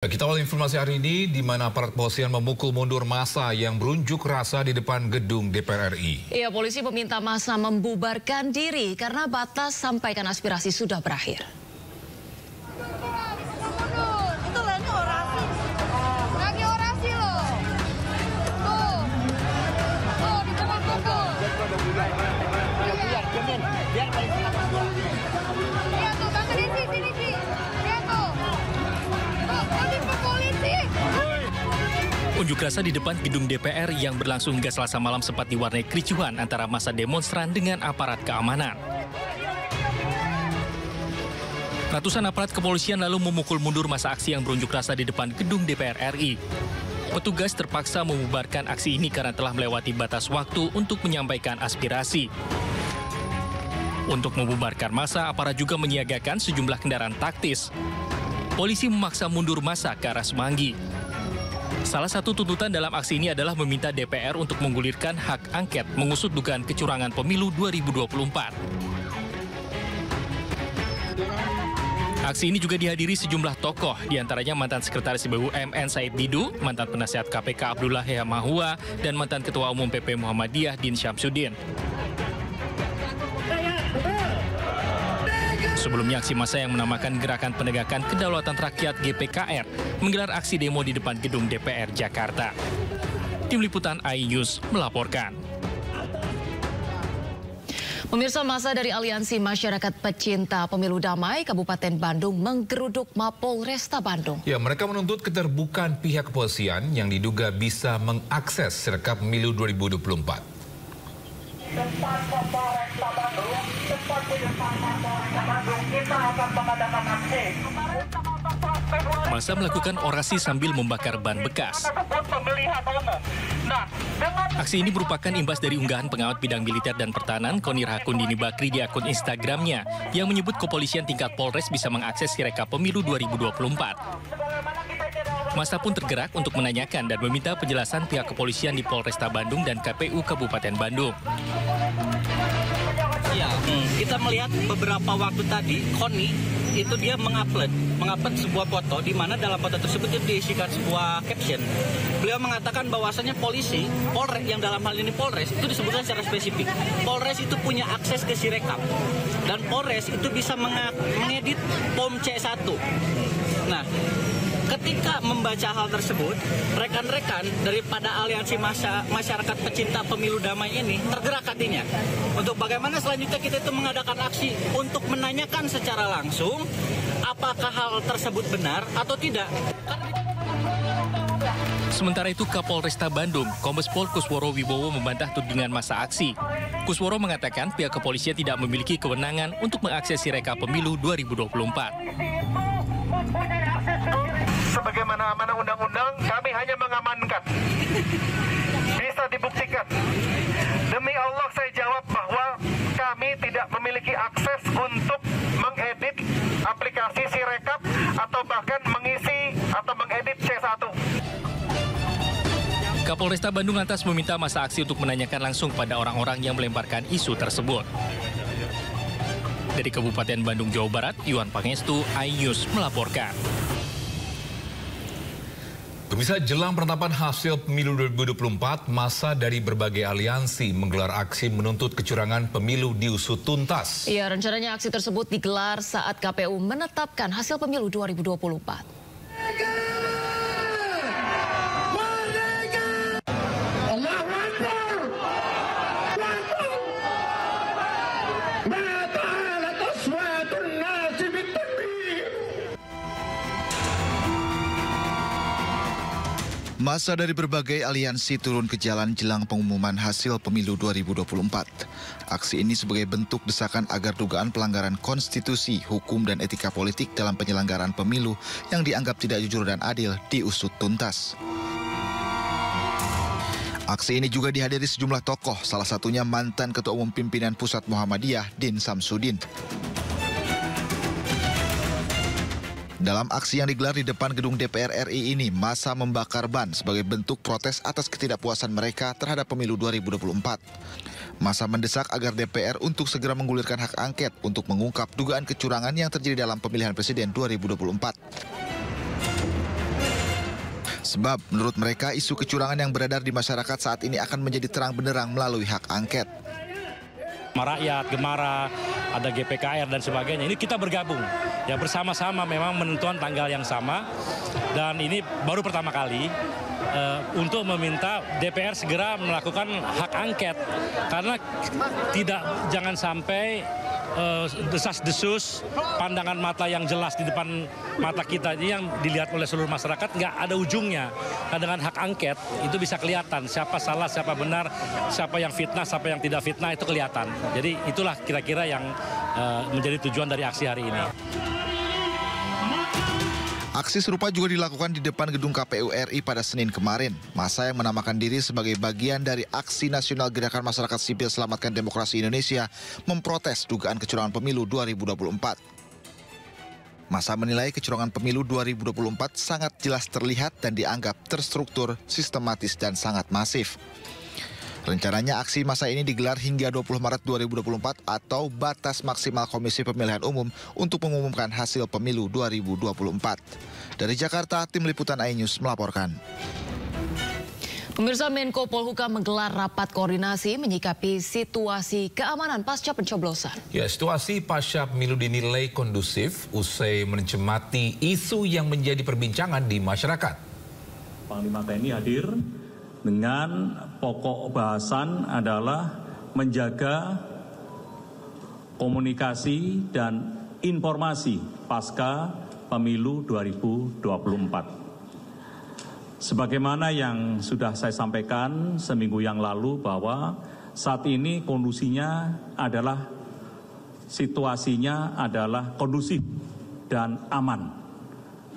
Kita awal informasi hari ini di mana aparat kepolisian memukul mundur massa yang berunjuk rasa di depan gedung DPR RI. Iya, polisi meminta massa membubarkan diri karena batas sampaikan aspirasi sudah berakhir. Itu orasi. Lagi orasi loh. Tuh. Tuh, dipukul-pukul. Iya tuh, Bang Desi, sini sih. Lihat tuh. Tuh, dipukulin sih. Unjuk rasa di depan gedung DPR yang berlangsung hingga Selasa malam sempat diwarnai kericuhan antara massa demonstran dengan aparat keamanan. Ratusan aparat kepolisian lalu memukul mundur massa aksi yang berunjuk rasa di depan gedung DPR RI. Petugas terpaksa membubarkan aksi ini karena telah melewati batas waktu untuk menyampaikan aspirasi. Untuk membubarkan massa, aparat juga menyiagakan sejumlah kendaraan taktis. Polisi memaksa mundur massa ke arah Semanggi. Salah satu tuntutan dalam aksi ini adalah meminta DPR untuk menggulirkan hak angket mengusut dugaan kecurangan pemilu 2024. Aksi ini juga dihadiri sejumlah tokoh, diantaranya mantan Sekretaris BUMN Said Didu, mantan Penasihat KPK Abdullah Heha Mahua, dan mantan Ketua Umum PP Muhammadiyah Din Syamsuddin. Sebelumnya, aksi massa yang menamakan Gerakan Penegakan Kedaulatan Rakyat GPKR menggelar aksi demo di depan gedung DPR Jakarta. Tim Liputan iNews melaporkan. Pemirsa, massa dari Aliansi Masyarakat Pecinta Pemilu Damai Kabupaten Bandung menggeruduk Mapolresta Bandung. Ya, mereka menuntut keterbukaan pihak kepolisian yang diduga bisa mengakses rekap pemilu 2024. Massa melakukan orasi sambil membakar ban bekas. Aksi ini merupakan imbas dari unggahan pengamat bidang militer dan pertahanan Konir Hakundini Bakri di akun Instagramnya yang menyebut kepolisian tingkat Polres bisa mengakses rekap pemilu 2024. Massa pun tergerak untuk menanyakan dan meminta penjelasan pihak kepolisian di Polresta Bandung dan KPU Kabupaten Bandung. Ya, kita melihat beberapa waktu tadi, Koni itu dia mengupload sebuah foto di mana dalam foto tersebut itu diisikan sebuah caption. Beliau mengatakan bahwasannya polisi, Polres yang dalam hal ini Polres itu disebutkan secara spesifik. Polres itu punya akses ke Sirekap dan Polres itu bisa mengedit POM C1. Nah, ketika membaca hal tersebut, rekan-rekan daripada Aliansi Masyarakat Pecinta Pemilu Damai ini tergerak hatinya. Untuk bagaimana selanjutnya kita itu mengadakan aksi untuk menanyakan secara langsung apakah hal tersebut benar atau tidak. Sementara itu, Kapolresta Bandung, Kombes Pol Kusworo Wibowo membantah tudingan massa aksi. Kusworo mengatakan pihak kepolisian tidak memiliki kewenangan untuk mengakses rekap pemilu 2024. Sebagaimana amanah undang-undang, kami hanya mengamankan. Bisa dibuktikan. Demi Allah saya jawab bahwa kami tidak memiliki akses untuk mengedit aplikasi Sirekap atau bahkan mengisi atau mengedit C1. Kapolresta Bandung lantas meminta massa aksi untuk menanyakan langsung pada orang-orang yang melemparkan isu tersebut. Dari Kabupaten Bandung, Jawa Barat, Iwan Pangestu, iNews melaporkan. Pemirsa, jelang penetapan hasil pemilu 2024, massa dari berbagai aliansi menggelar aksi menuntut kecurangan pemilu diusut tuntas. Iya, rencananya aksi tersebut digelar saat KPU menetapkan hasil pemilu 2024. Massa dari berbagai aliansi turun ke jalan jelang pengumuman hasil pemilu 2024. Aksi ini sebagai bentuk desakan agar dugaan pelanggaran konstitusi, hukum, dan etika politik dalam penyelenggaraan pemilu yang dianggap tidak jujur dan adil diusut tuntas. Aksi ini juga dihadiri sejumlah tokoh, salah satunya mantan Ketua Umum Pimpinan Pusat Muhammadiyah Din Syamsuddin. Dalam aksi yang digelar di depan gedung DPR RI ini, massa membakar ban sebagai bentuk protes atas ketidakpuasan mereka terhadap pemilu 2024. Massa mendesak agar DPR untuk segera menggulirkan hak angket untuk mengungkap dugaan kecurangan yang terjadi dalam pemilihan presiden 2024. Sebab menurut mereka isu kecurangan yang beredar di masyarakat saat ini akan menjadi terang benderang melalui hak angket. Rakyat, Gemara, ada GPKR dan sebagainya. Ini kita bergabung ya bersama-sama memang menentukan tanggal yang sama, dan ini baru pertama kali untuk meminta DPR segera melakukan hak angket, karena jangan sampai desas-desus pandangan mata yang jelas di depan mata kita ini yang dilihat oleh seluruh masyarakat nggak ada ujungnya. Nah, dengan hak angket itu bisa kelihatan siapa salah, siapa benar, siapa yang fitnah, siapa yang tidak fitnah, itu kelihatan. Jadi itulah kira-kira yang menjadi tujuan dari aksi hari ini. Aksi serupa juga dilakukan di depan gedung KPU RI pada Senin kemarin. Massa yang menamakan diri sebagai bagian dari Aksi Nasional Gerakan Masyarakat Sipil Selamatkan Demokrasi Indonesia memprotes dugaan kecurangan pemilu 2024. Massa menilai kecurangan pemilu 2024 sangat jelas terlihat dan dianggap terstruktur, sistematis, dan sangat masif. Rencananya aksi massa ini digelar hingga 20 Maret 2024 atau batas maksimal Komisi Pemilihan Umum untuk mengumumkan hasil pemilu 2024. Dari Jakarta, Tim Liputan iNews melaporkan. Pemirsa, Menko Polhukam menggelar rapat koordinasi menyikapi situasi keamanan pasca pencoblosan. Ya, situasi pasca pemilu dinilai kondusif usai mencemati isu yang menjadi perbincangan di masyarakat. Panglima TNI hadir dengan pokok bahasan adalah menjaga komunikasi dan informasi pasca pemilu 2024. Sebagaimana yang sudah saya sampaikan seminggu yang lalu bahwa saat ini situasinya adalah kondusif dan aman.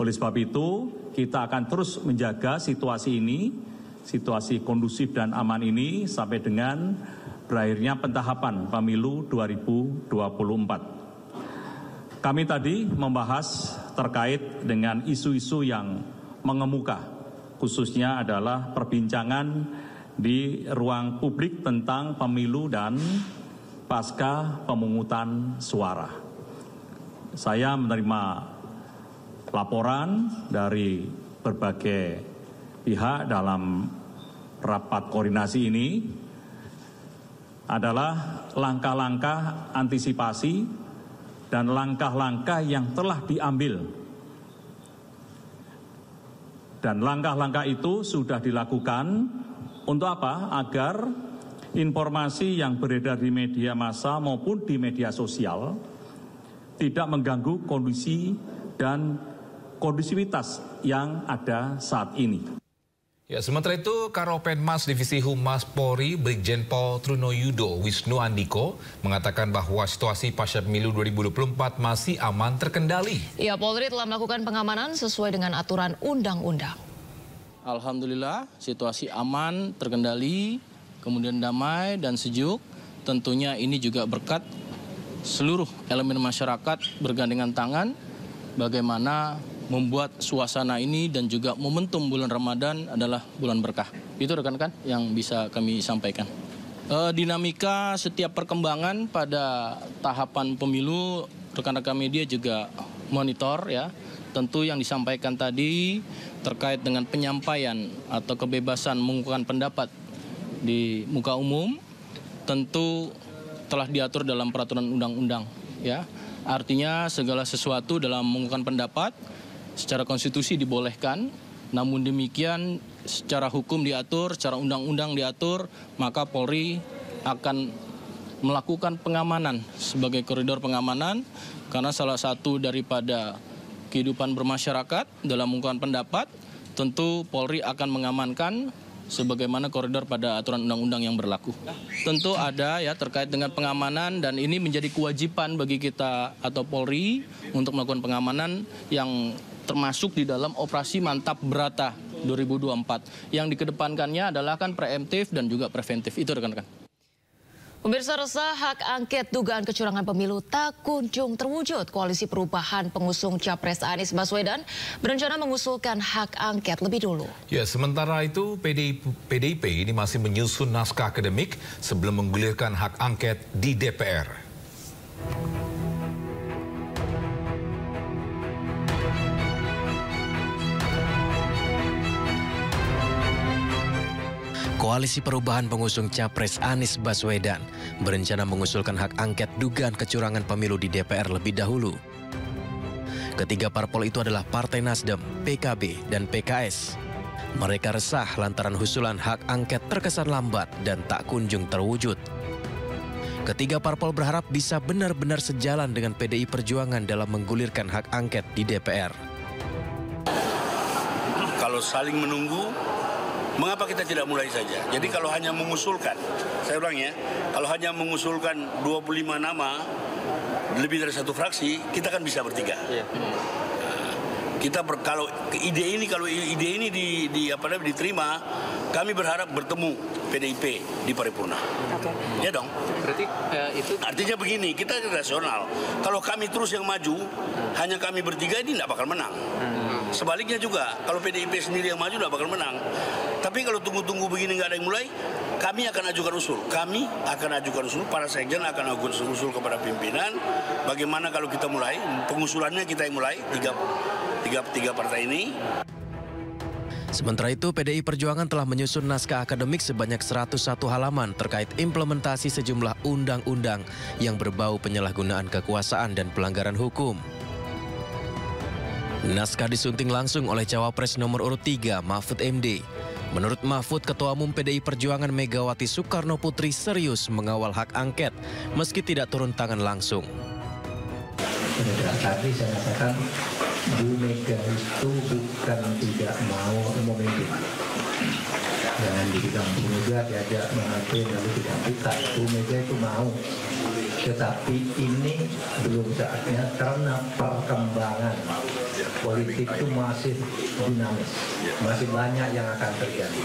Oleh sebab itu kita akan terus menjaga situasi ini, situasi kondusif dan aman ini sampai dengan berakhirnya pentahapan pemilu 2024. Kami tadi membahas terkait dengan isu-isu yang mengemuka, khususnya adalah perbincangan di ruang publik tentang pemilu dan pasca pemungutan suara. Saya menerima laporan dari berbagai pihak dalam rapat koordinasi ini adalah langkah-langkah antisipasi dan langkah-langkah yang telah diambil. Dan langkah-langkah itu sudah dilakukan untuk apa? Agar informasi yang beredar di media massa maupun di media sosial tidak mengganggu kondisi dan kondusivitas yang ada saat ini. Ya, sementara itu, Karopenmas Divisi Humas Polri, Brigjen Pol Trunoyudo Wisnu Andiko, mengatakan bahwa situasi pasca pemilu 2024 masih aman terkendali. Ya, Polri telah melakukan pengamanan sesuai dengan aturan undang-undang. Alhamdulillah, situasi aman, terkendali, kemudian damai dan sejuk. Tentunya ini juga berkat seluruh elemen masyarakat bergandengan tangan bagaimana membuat suasana ini dan juga momentum bulan Ramadan adalah bulan berkah. Itu rekan-rekan yang bisa kami sampaikan. Dinamika setiap perkembangan pada tahapan pemilu, rekan-rekan media juga monitor ya. Tentu yang disampaikan tadi terkait dengan penyampaian atau kebebasan mengungkapkan pendapat di muka umum tentu telah diatur dalam peraturan undang-undang ya. Artinya segala sesuatu dalam mengungkapkan pendapat secara konstitusi dibolehkan, namun demikian secara hukum diatur, secara undang-undang diatur, maka Polri akan melakukan pengamanan sebagai koridor pengamanan karena salah satu daripada kehidupan bermasyarakat dalam mengungkapkan pendapat, tentu Polri akan mengamankan sebagaimana koridor pada aturan undang-undang yang berlaku. Tentu ada ya terkait dengan pengamanan dan ini menjadi kewajiban bagi kita atau Polri untuk melakukan pengamanan yang termasuk di dalam operasi Mantap Brata 2024. Yang dikedepankannya adalah kan preemptif dan juga preventif. Itu rekan-rekan. Pemirsa, resah hak angket dugaan kecurangan pemilu tak kunjung terwujud. Koalisi Perubahan pengusung Capres Anies Baswedan berencana mengusulkan hak angket lebih dulu. Ya, sementara itu PDIP ini masih menyusun naskah akademik sebelum menggulirkan hak angket di DPR. Koalisi Perubahan pengusung Capres Anies Baswedan berencana mengusulkan hak angket dugaan kecurangan pemilu di DPR lebih dahulu. Ketiga parpol itu adalah Partai Nasdem, PKB, dan PKS. Mereka resah lantaran usulan hak angket terkesan lambat dan tak kunjung terwujud. Ketiga parpol berharap bisa benar-benar sejalan dengan PDI Perjuangan dalam menggulirkan hak angket di DPR. Kalau saling menunggu, mengapa kita tidak mulai saja? Jadi kalau hanya mengusulkan, saya ulang ya, kalau hanya mengusulkan 25 nama, lebih dari satu fraksi, kita kan bisa bertiga. Kalau ide ini diterima, kami berharap bertemu PDIP di paripurna. Ya dong. Berarti itu artinya begini, kita rasional. Kalau kami terus yang maju, hanya kami bertiga ini tidak bakal menang. Sebaliknya juga, kalau PDIP sendiri yang maju tidak bakal menang. Tapi kalau tunggu-tunggu begini nggak ada yang mulai, kami akan ajukan usul. Kami akan ajukan usul, para sekjen akan ajukan usul kepada pimpinan. Bagaimana kalau kita mulai, pengusulannya kita yang mulai, tiga partai ini. Sementara itu, PDI Perjuangan telah menyusun naskah akademik sebanyak 101 halaman terkait implementasi sejumlah undang-undang yang berbau penyalahgunaan kekuasaan dan pelanggaran hukum. Naskah disunting langsung oleh Cawapres nomor urut 3, Mahfud MD. Menurut Mahfud, Ketua Umum PDI Perjuangan Megawati Soekarno Putri serius mengawal hak angket meski tidak turun tangan langsung. Tadi saya katakan Bu Mega itu bukan tidak mau memimpin. Jangan dibilang Bu Mega diajak memimpin lalu tidak bukan. Bu Mega itu mau. Tetapi ini belum saatnya karena perkembangan politik itu masih dinamis, masih banyak yang akan terjadi.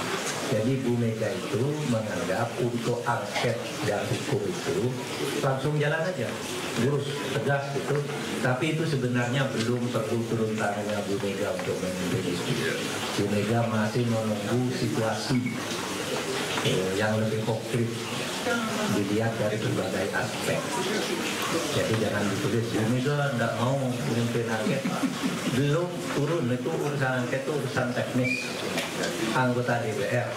Jadi Bu Mega itu menganggap untuk angket dan hukum itu langsung jalan aja, lurus, tegas gitu. Tapi itu sebenarnya belum perlu turun tangannya Bu Mega untuk memimpin itu. Bu Mega masih menunggu situasi yang lebih konkret dilihat dari berbagai aspek. Jadi jangan ditulis Bu Mega tidak mau memimpin angket. Belum turun, itu urusan angket itu urusan teknis anggota DPR.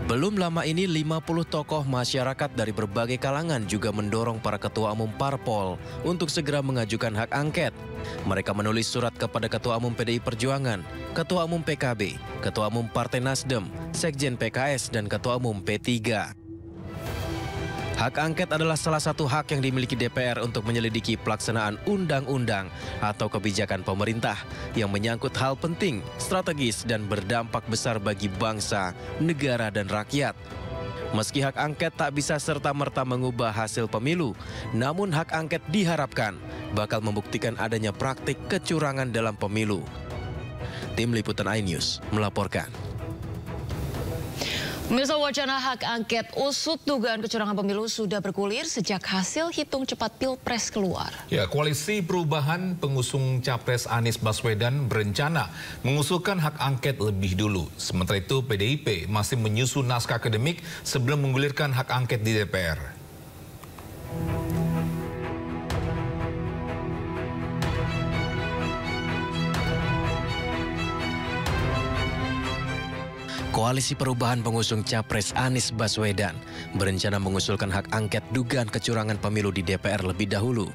Belum lama ini 50 tokoh masyarakat dari berbagai kalangan juga mendorong para ketua umum parpol untuk segera mengajukan hak angket. Mereka menulis surat kepada Ketua Umum PDI Perjuangan, Ketua Umum PKB, Ketua Umum Partai Nasdem, Sekjen PKS, dan Ketua Umum P3. Hak angket adalah salah satu hak yang dimiliki DPR untuk menyelidiki pelaksanaan undang-undang atau kebijakan pemerintah yang menyangkut hal penting, strategis, dan berdampak besar bagi bangsa, negara, dan rakyat. Meski hak angket tak bisa serta-merta mengubah hasil pemilu, namun hak angket diharapkan bakal membuktikan adanya praktik kecurangan dalam pemilu. Tim Liputan iNews melaporkan. Pemirsa, wacana hak angket usut dugaan kecurangan pemilu sudah bergulir sejak hasil hitung cepat Pilpres keluar. Ya, Koalisi Perubahan pengusung Capres Anies Baswedan berencana mengusulkan hak angket lebih dulu. Sementara itu, PDIP masih menyusun naskah akademik sebelum menggulirkan hak angket di DPR. Koalisi Perubahan pengusung Capres Anies Baswedan berencana mengusulkan hak angket dugaan kecurangan pemilu di DPR lebih dahulu.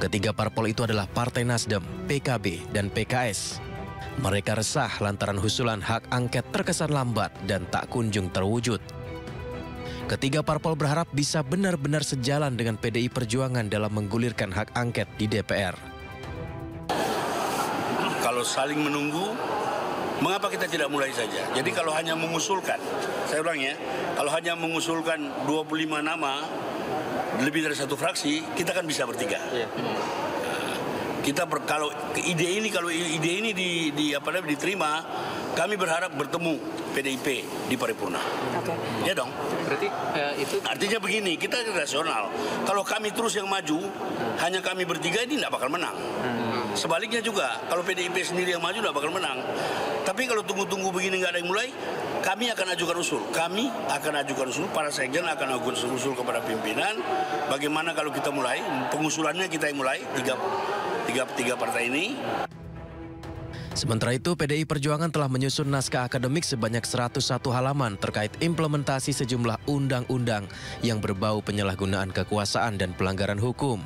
Ketiga parpol itu adalah Partai Nasdem, PKB, dan PKS. Mereka resah lantaran usulan hak angket terkesan lambat dan tak kunjung terwujud. Ketiga parpol berharap bisa benar-benar sejalan dengan PDI Perjuangan dalam menggulirkan hak angket di DPR. Kalau saling menunggu, mengapa kita tidak mulai saja? Jadi kalau hanya mengusulkan, saya ulang ya, kalau hanya mengusulkan 25 nama, lebih dari satu fraksi, kita kan bisa bertiga. Kalau ide ini diterima, kami berharap bertemu PDIP di paripurna. Ya dong. Berarti itu artinya begini, kita rasional. Kalau kami terus yang maju, hanya kami bertiga ini tidak bakal menang. Sebaliknya juga, kalau PDIP sendiri yang maju tidak bakal menang. Tapi kalau tunggu-tunggu begini nggak ada yang mulai, kami akan ajukan usul. Kami akan ajukan usul, para sekjen akan ajukan usul kepada pimpinan. Bagaimana kalau kita mulai, pengusulannya kita yang mulai, tiga partai ini. Sementara itu, PDI Perjuangan telah menyusun naskah akademik sebanyak 101 halaman terkait implementasi sejumlah undang-undang yang berbau penyalahgunaan kekuasaan dan pelanggaran hukum.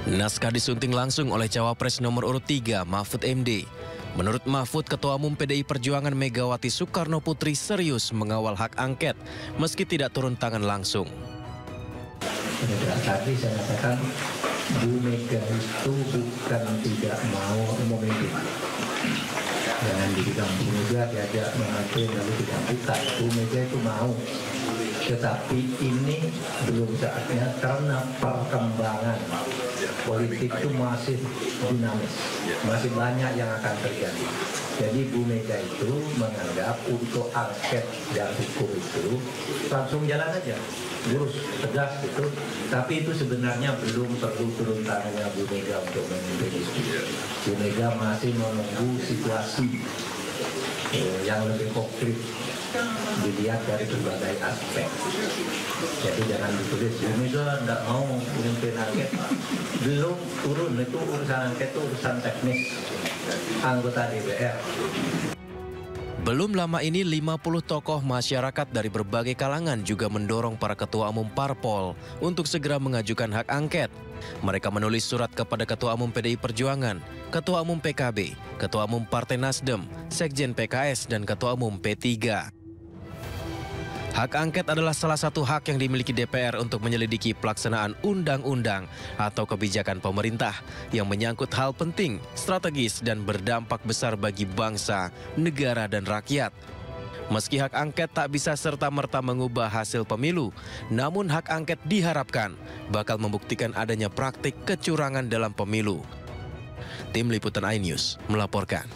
Naskah disunting langsung oleh Cawapres nomor urut 3, Mahfud MD. Menurut Mahfud, Ketua Umum PDI Perjuangan Megawati Soekarno Putri serius mengawal hak angket meski tidak turun tangan langsung. Tadi saya katakan Bu Mega itu bukan tidak mau memimpin. Jangan dibilang Bu Mega diajak memimpin lalu tidak buka. Bu Mega itu mau. Tetapi ini belum saatnya karena perkembangan politik itu masih dinamis. Masih banyak yang akan terjadi. Jadi Bu Mega itu menganggap untuk angket dan hukum itu langsung jalan aja. Lurus, tegas gitu. Tapi itu sebenarnya belum perlu turun tangannya Bu Mega untuk memimpin itu. Bu Mega masih menunggu situasi yang lebih konkret dilihat dari berbagai aspek. Jadi jangan ditulis Bu Mega tidak mau memimpin angket. Belum turun, itu urusan angket itu urusan teknis anggota DPR. Belum lama ini 50 tokoh masyarakat dari berbagai kalangan juga mendorong para ketua umum parpol untuk segera mengajukan hak angket. Mereka menulis surat kepada Ketua Umum PDI Perjuangan, Ketua Umum PKB, Ketua Umum Partai Nasdem, Sekjen PKS, dan Ketua Umum P3. Hak angket adalah salah satu hak yang dimiliki DPR untuk menyelidiki pelaksanaan undang-undang atau kebijakan pemerintah yang menyangkut hal penting, strategis, dan berdampak besar bagi bangsa, negara, dan rakyat. Meski hak angket tak bisa serta-merta mengubah hasil pemilu, namun hak angket diharapkan bakal membuktikan adanya praktik kecurangan dalam pemilu. Tim Liputan iNews melaporkan.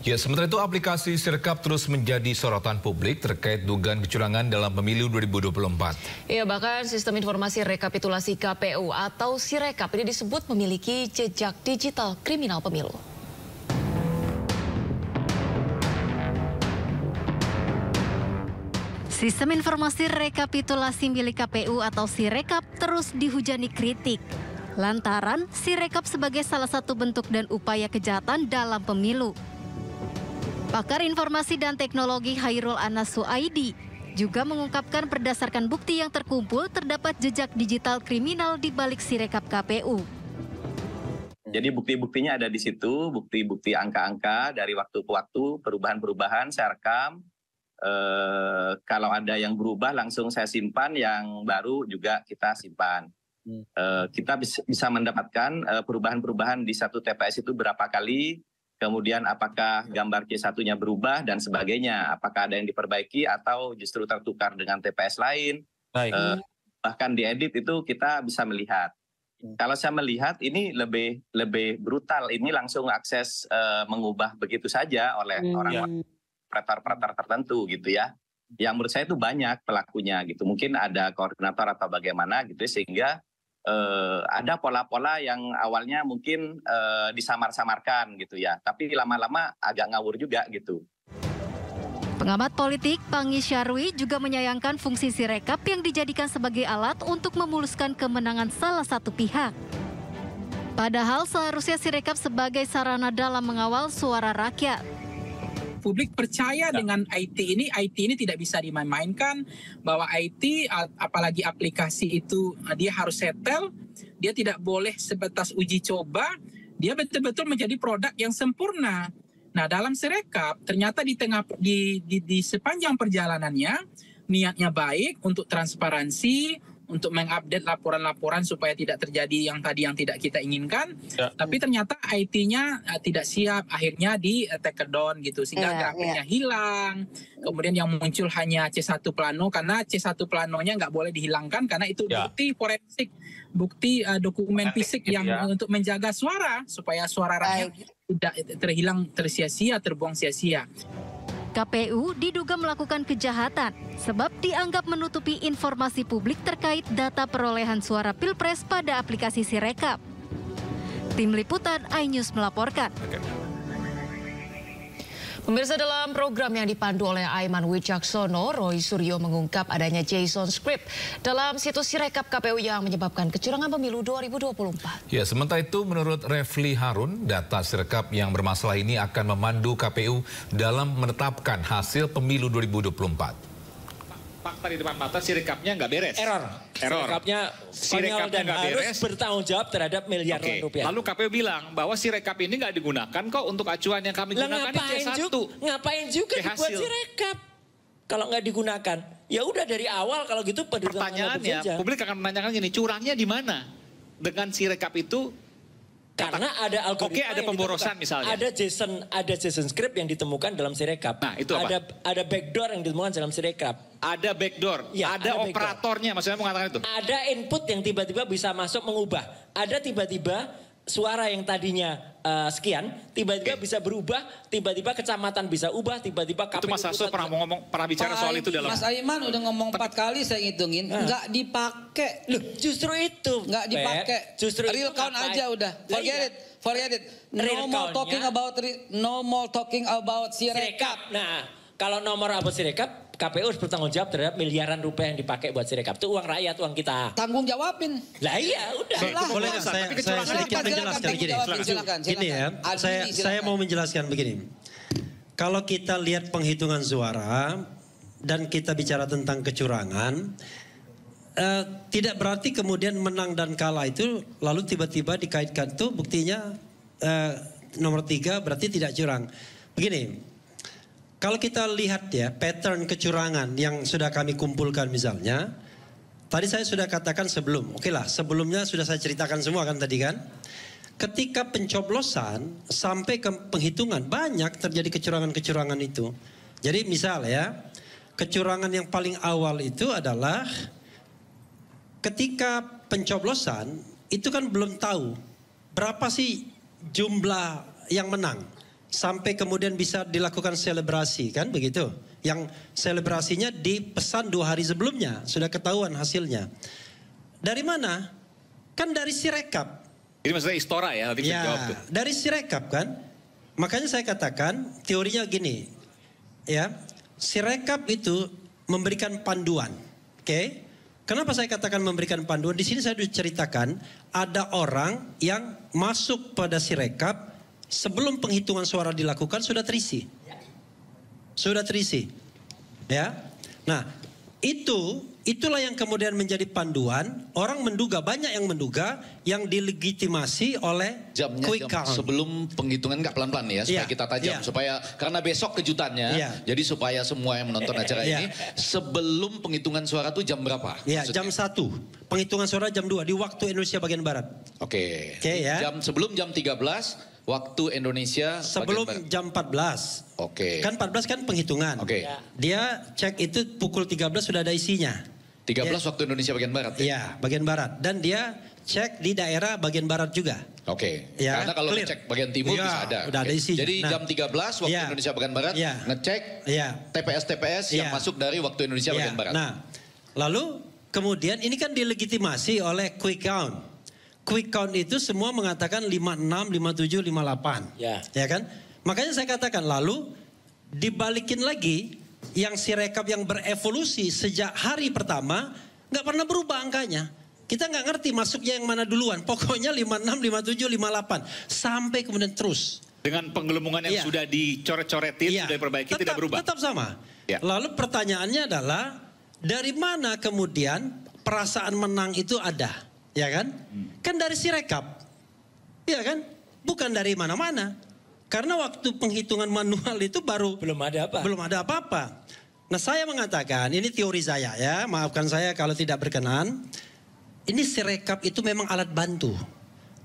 Ya, sementara itu aplikasi Sirekap terus menjadi sorotan publik terkait dugaan kecurangan dalam pemilu 2024. Ya, bahkan sistem informasi rekapitulasi KPU atau Sirekap ini disebut memiliki jejak digital kriminal pemilu. Sistem informasi rekapitulasi milik KPU atau Sirekap terus dihujani kritik. Lantaran Sirekap sebagai salah satu bentuk dan upaya kejahatan dalam pemilu. Pakar Informasi dan Teknologi Hairul Anas Suaidi juga mengungkapkan berdasarkan bukti yang terkumpul terdapat jejak digital kriminal di balik Sirekap KPU. Jadi bukti-buktinya ada di situ, bukti-bukti angka-angka dari waktu ke waktu, perubahan-perubahan saya rekam. Kalau ada yang berubah langsung saya simpan, yang baru juga kita simpan. Kita bisa mendapatkan perubahan-perubahan di satu TPS itu berapa kali, kemudian apakah gambar C1-nya berubah dan sebagainya, apakah ada yang diperbaiki atau justru tertukar dengan TPS lain. Bahkan diedit itu kita bisa melihat. Kalau saya melihat ini lebih brutal, ini langsung akses mengubah begitu saja oleh orang operator tertentu gitu ya. Yang menurut saya itu banyak pelakunya gitu. Mungkin ada koordinator atau bagaimana gitu sehingga ada pola-pola yang awalnya mungkin disamar-samarkan gitu ya, tapi lama-lama agak ngawur juga gitu. Pengamat politik Pangi Syarwi juga menyayangkan fungsi Sirekap yang dijadikan sebagai alat untuk memuluskan kemenangan salah satu pihak. Padahal seharusnya Sirekap sebagai sarana dalam mengawal suara rakyat. Publik percaya dengan IT ini tidak bisa dimain-mainkan, bahwa IT apalagi aplikasi itu dia harus setel, dia tidak boleh sebatas uji coba, dia betul-betul menjadi produk yang sempurna. Nah, dalam Sirekap ternyata di sepanjang perjalanannya niatnya baik untuk transparansi, untuk mengupdate laporan-laporan supaya tidak terjadi yang tadi yang tidak kita inginkan. Tapi ternyata IT-nya tidak siap, akhirnya di take down gitu sehingga grafiknya hilang. Kemudian yang muncul hanya C1 plano, karena C1 planonya nggak boleh dihilangkan karena itu bukti forensik, bukti dokumen fisik yang untuk menjaga suara supaya suara rakyat tidak terhilang, tersia-sia, terbuang sia-sia. KPU diduga melakukan kejahatan sebab dianggap menutupi informasi publik terkait data perolehan suara Pilpres pada aplikasi Sirekap. Tim Liputan iNews melaporkan. Pemirsa, dalam program yang dipandu oleh Aiman Wicaksono, Roy Suryo mengungkap adanya JSON script dalam situs Sirekap KPU yang menyebabkan kecurangan pemilu 2024. Ya, sementara itu menurut Refli Harun, data Sirekap yang bermasalah ini akan memandu KPU dalam menetapkan hasil pemilu 2024. Fakta di depan mata Sirekapnya nggak beres. Error. Sirekapnya nggak beres. Harus bertanggung jawab terhadap miliaran rupiah. Lalu KPU bilang bahwa Sirekap ini nggak digunakan kok untuk acuan yang kami gunakan di C1. Ngapain juga dibuat Sirekap kalau nggak digunakan? Ya udah dari awal kalau gitu. Pertanyaannya, publik akan menanyakan gini, curangnya di mana dengan Sirekap itu? Karena ada algoritma, ada pemborosan misalnya. Ada JSON script yang ditemukan dalam Sirekap. Nah, itu apa? Ada backdoor yang ditemukan dalam Sirekap. Ada backdoor, ya, ada operatornya, maksudnya mengatakan itu. Ada input yang tiba-tiba bisa masuk mengubah. Ada tiba-tiba suara yang tadinya sekian, tiba-tiba bisa berubah, tiba-tiba kecamatan bisa ubah, tiba-tiba KPU. Itu Mas Hasto pernah bicara soal itu dalam. Mas Aiman udah ngomong 4 kali saya ngitungin, nggak dipakai. Loh, justru itu nggak dipakai. Justru real count aja udah. Forget it. No more talking about Sirekap. Nah, kalau nomor about Sirekap, KPU harus bertanggung jawab terhadap miliaran rupiah yang dipakai buat Sirekap. Itu uang rakyat, uang kita. Tanggung jawabin. Lah iya, udah. Boleh nggak saya sedikit menjelaskan begini? Gini ya, saya mau menjelaskan begini. Kalau kita lihat penghitungan suara dan kita bicara tentang kecurangan, tidak berarti kemudian menang dan kalah itu lalu tiba-tiba dikaitkan tuh buktinya nomor 3 berarti tidak curang. Begini. Kalau kita lihat ya pattern kecurangan yang sudah kami kumpulkan misalnya, tadi saya sudah katakan sebelumnya sudah saya ceritakan semua kan tadi kan. Ketika pencoblosan sampai ke penghitungan banyak terjadi kecurangan-kecurangan itu. Jadi misal ya, kecurangan yang paling awal itu adalah ketika pencoblosan itu kan belum tahu berapa sih jumlah yang menang. Sampai kemudian bisa dilakukan selebrasi kan begitu. Yang selebrasinya dipesan 2 hari sebelumnya. Sudah ketahuan hasilnya. Dari mana? Kan dari Sirekap. Ini maksudnya Istora ya? Nanti jawab tuh. Dari Sirekap kan. Makanya saya katakan teorinya gini. Ya, Sirekap itu memberikan panduan. Oke? Kenapa saya katakan memberikan panduan? Di sini saya sudah ceritakan ada orang yang masuk pada Sirekap sebelum penghitungan suara dilakukan sudah terisi. Sudah terisi. Ya. Nah, itulah yang kemudian menjadi panduan. Orang menduga, banyak yang menduga yang dilegitimasi oleh quick count. Sebelum penghitungan nggak pelan-pelan ya, supaya kita tajam. Supaya, karena besok kejutannya, jadi supaya semua yang menonton acara ini, sebelum penghitungan suara itu jam berapa? Ya, jam 1. Penghitungan suara jam 2 di waktu Indonesia bagian Barat. Oke. Ya. Sebelum jam 13, waktu Indonesia sebelum jam 14. Oke. Kan 14 kan penghitungan. Oke. Dia cek itu pukul 13 sudah ada isinya. 13 waktu Indonesia bagian Barat. Iya, bagian Barat. Dan dia cek di daerah bagian Barat juga. Oke. Ya, karena kalau ngecek bagian timur bisa ada. Udah ada isinya. Jadi jam 13 waktu Indonesia bagian Barat ngecek TPS-TPS yang masuk dari waktu Indonesia bagian Barat. Nah, lalu kemudian ini kan dilegitimasi oleh quick count. Quick count itu semua mengatakan 56, 57, 58. Ya kan? Makanya saya katakan lalu dibalikin lagi yang Sirekap yang berevolusi sejak hari pertama nggak pernah berubah angkanya. Kita nggak ngerti masuknya yang mana duluan. Pokoknya 56, 57, 58 sampai kemudian terus. Dengan penggelembungan yang sudah dicoret-coretin, sudah diperbaiki, tidak berubah. Tetap sama. Lalu pertanyaannya adalah dari mana kemudian perasaan menang itu ada? Ya kan? Kan dari Sirekap. Ya kan? Bukan dari mana-mana. Karena waktu penghitungan manual itu belum ada apa-apa. Nah, saya mengatakan, ini teori saya ya, maafkan saya kalau tidak berkenan. Ini Sirekap itu memang alat bantu.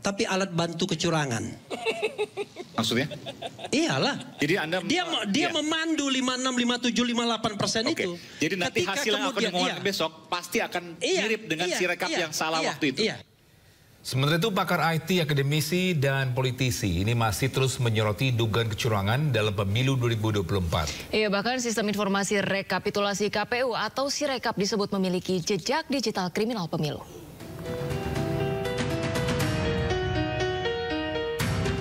Tapi alat bantu kecurangan. Maksudnya? Iyalah. Jadi Anda dia memandu 56, 57, 58% itu. Jadi nanti hasil yang akan diumumkan besok pasti akan mirip dengan Sirekap yang salah waktu itu. Sementara itu pakar IT, akademisi dan politisi ini masih terus menyoroti dugaan kecurangan dalam pemilu 2024. Iya, bahkan sistem informasi rekapitulasi KPU atau Sirekap disebut memiliki jejak digital kriminal pemilu.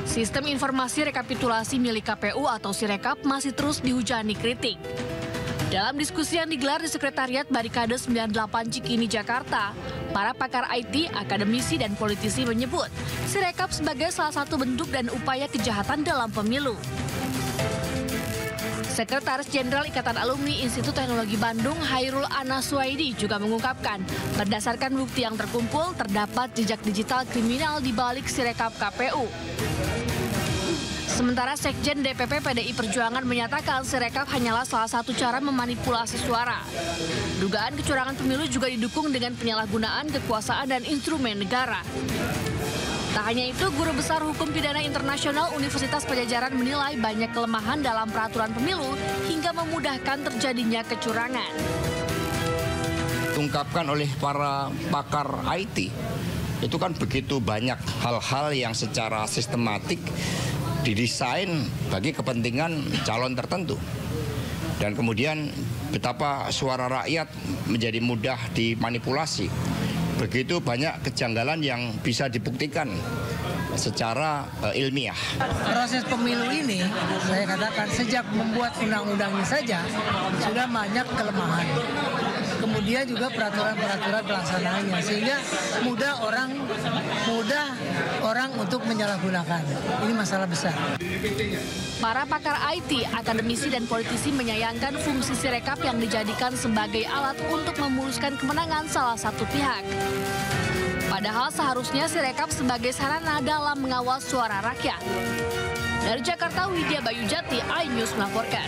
Sistem informasi rekapitulasi milik KPU atau Sirekap masih terus dihujani kritik. Dalam diskusi yang digelar di Sekretariat Barikade 98 Cikini, Jakarta, para pakar IT, akademisi, dan politisi menyebut Sirekap sebagai salah satu bentuk dan upaya kejahatan dalam pemilu. Sekretaris Jenderal Ikatan Alumni Institut Teknologi Bandung, Hairul Anaswaidi, juga mengungkapkan berdasarkan bukti yang terkumpul, terdapat jejak digital kriminal di balik Sirekap KPU. Sementara Sekjen DPP PDI Perjuangan menyatakan Sirekap hanyalah salah satu cara memanipulasi suara. Dugaan kecurangan pemilu juga didukung dengan penyalahgunaan kekuasaan dan instrumen negara. Tak hanya itu, Guru Besar Hukum Pidana Internasional Universitas Padjadjaran menilai banyak kelemahan dalam peraturan pemilu hingga memudahkan terjadinya kecurangan. Diungkapkan oleh para pakar IT, itu kan begitu banyak hal-hal yang secara sistematik didesain bagi kepentingan calon tertentu. Dan kemudian betapa suara rakyat menjadi mudah dimanipulasi. Begitu banyak kejanggalan yang bisa dibuktikan secara ilmiah. Proses pemilu ini, saya katakan sejak membuat undang-undangnya saja sudah banyak kelemahan. Kemudian juga peraturan-peraturan pelaksanaannya, sehingga mudah orang untuk menyalahgunakan. Ini masalah besar. Para pakar IT, akademisi, dan politisi menyayangkan fungsi Sirekap yang dijadikan sebagai alat untuk memuluskan kemenangan salah satu pihak. Padahal seharusnya Sirekap sebagai sarana dalam mengawal suara rakyat. Dari Jakarta, Widya Bayujati, iNews melaporkan.